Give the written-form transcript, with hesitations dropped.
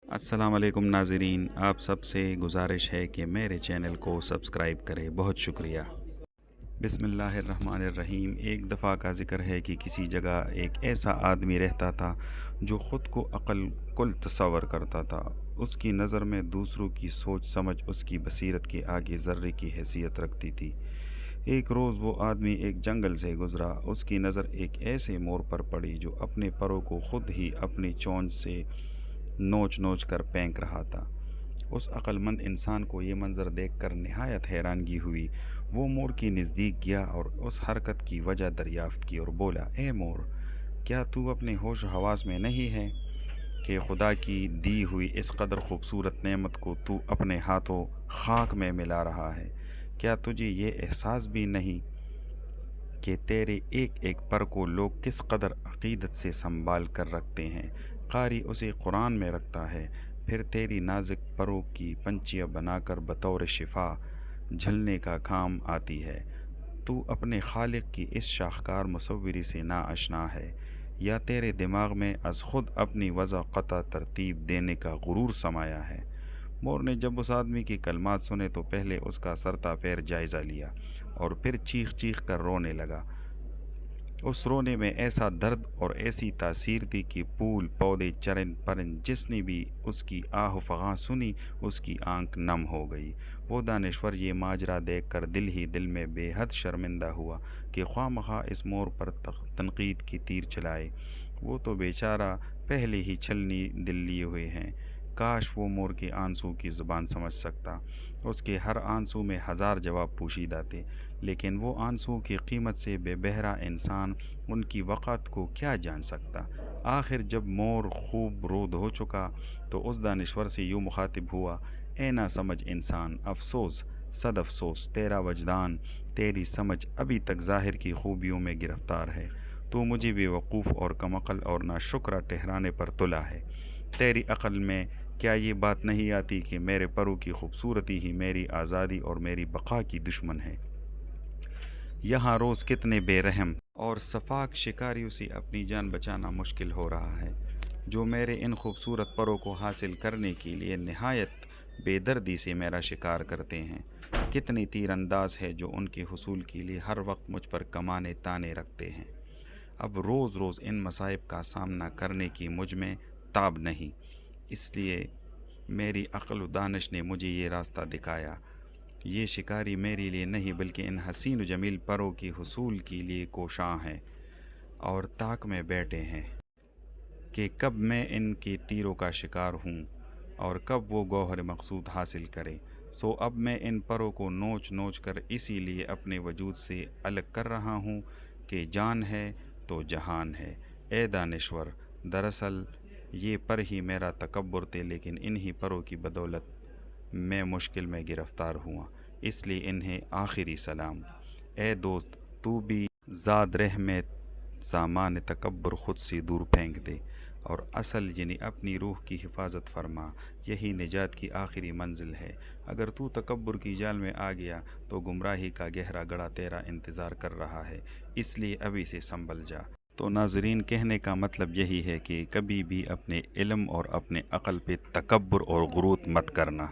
अस्सलाम वालेकुम नाज़रीन, आप सब से गुजारिश है कि मेरे चैनल को सब्सक्राइब करें। बहुत शुक्रिया। बिस्मिल्लाहिर्रहमानिर्रहीम। एक दफ़ा का ज़िक्र है कि किसी जगह एक ऐसा आदमी रहता था जो ख़ुद को अक़ल कुल तस्वर करता था। उसकी नज़र में दूसरों की सोच समझ उसकी बसीरत के आगे ज़र्रे की हैसियत रखती थी। एक रोज़ वो आदमी एक जंगल से गुज़रा। उसकी नज़र एक ऐसे मोर पर पड़ी जो अपने परों को ख़ुद ही अपनी चोंच से नोच नोच कर फेंक रहा था। उस अक्लमंद इंसान को ये मंज़र देखकर निहायत हैरानगी हुई। वो मोर के नज़दीक गया और उस हरकत की वजह दरियाफ़्त की और बोला, ए मोर, क्या तू अपने होश हवास में नहीं है कि खुदा की दी हुई इस कदर खूबसूरत नेमत को तू अपने हाथों खाक में मिला रहा है? क्या तुझे ये एहसास भी नहीं कि तेरे एक एक पर को लोग किस कदर अक़ीदत से संभाल कर रखते हैं? क़ारी उसे कुरान में रखता है, फिर तेरी नाज़ुक परों की पंछियाँ बनाकर बतौर शिफा झलने का काम आती है। तू अपने खालिक की इस शाहकार मुसव्विरी से ना आशना है, या तेरे दिमाग में अज़ खुद अपनी वज़ा क़ता तरतीब देने का गुरूर समाया है? मोर ने जब उस आदमी की कलमात सुने तो पहले उसका सरता पैर जायज़ा लिया और फिर चीख चीख कर रोने लगा। उस रोने में ऐसा दर्द और ऐसी तासीर थी कि फूल पौधे चरिंद परिंद जिसने भी उसकी आह फ़गां सुनी उसकी आंख नम हो गई। वो दानिश्वर ये माजरा देख कर दिल ही दिल में बेहद शर्मिंदा हुआ कि ख्वामखा इस मोर पर तनकीद की तीर चलाए। वो तो बेचारा पहले ही छलनी दिल लिए हुए हैं। काश वो मोर के आंसू की ज़ुबान समझ सकता। उसके हर आंसू में हज़ार जवाब पोशीदा थे, लेकिन वो आंसू की कीमत से बेबहरा इंसान उनकी वक़्त को क्या जान सकता। आखिर जब मोर खूब रोद हो चुका तो उस दानिश्वर से यूँ मुखातिब हुआ, ए ना समझ इंसान, अफसोस सद अफसोस, तेरा वजदान तेरी समझ अभी तक ज़ाहिर की खूबियों में गिरफ़्तार है। तू मुझे बेवकूफ़ और कमअक़ल और नाशुक्रा ठहराने पर तुला है। तेरी अक़ल में क्या ये बात नहीं आती कि मेरे परों की खूबसूरती ही मेरी आज़ादी और मेरी बक़ा की दुश्मन है? यहाँ रोज़ कितने बेरहम और सफाक शिकारियों से अपनी जान बचाना मुश्किल हो रहा है, जो मेरे इन खूबसूरत परों को हासिल करने के लिए नहायत बेदर्दी से मेरा शिकार करते हैं। कितने तीरंदाज है जो उनके हुसूल के लिए हर वक्त मुझ पर कमाने ताने रखते हैं। अब रोज़ रोज़ इन मसाइब का सामना करने की मुझ में ताब नहीं, इसलिए मेरी अक्ल व दानिश ने मुझे ये रास्ता दिखाया। ये शिकारी मेरे लिए नहीं बल्कि इन हसीन व जमील परों की हुसूल के लिए कोशां हैं और ताक में बैठे हैं कि कब मैं इनके तीरों का शिकार हूँ और कब वो गौहर मकसूद हासिल करे। सो अब मैं इन परों को नोच नोच कर इसीलिए अपने वजूद से अलग कर रहा हूँ कि जान है तो जहान है। ए दानिश्वर, दरअसल ये पर ही मेरा तकब्बुर थे, लेकिन इन्हीं परों की बदौलत मैं मुश्किल में गिरफ़्तार हुआ, इसलिए इन्हें आखिरी सलाम। ए दोस्त, तू भी ज़ाद रह में सामान तकब्बुर ख़ुद से दूर फेंक दे और असल यानी अपनी रूह की हिफाजत फरमा। यही निजात की आखिरी मंजिल है। अगर तू तकब्बुर की जाल में आ गया तो गुमराही का गहरा गड़ा तेरा इंतज़ार कर रहा है, इसलिए अभी से संभल जा। तो नाज़रीन, कहने का मतलब यही है कि कभी भी अपने इल्म और अपने अक़ल पे तकब्बुर और गुरूर मत करना।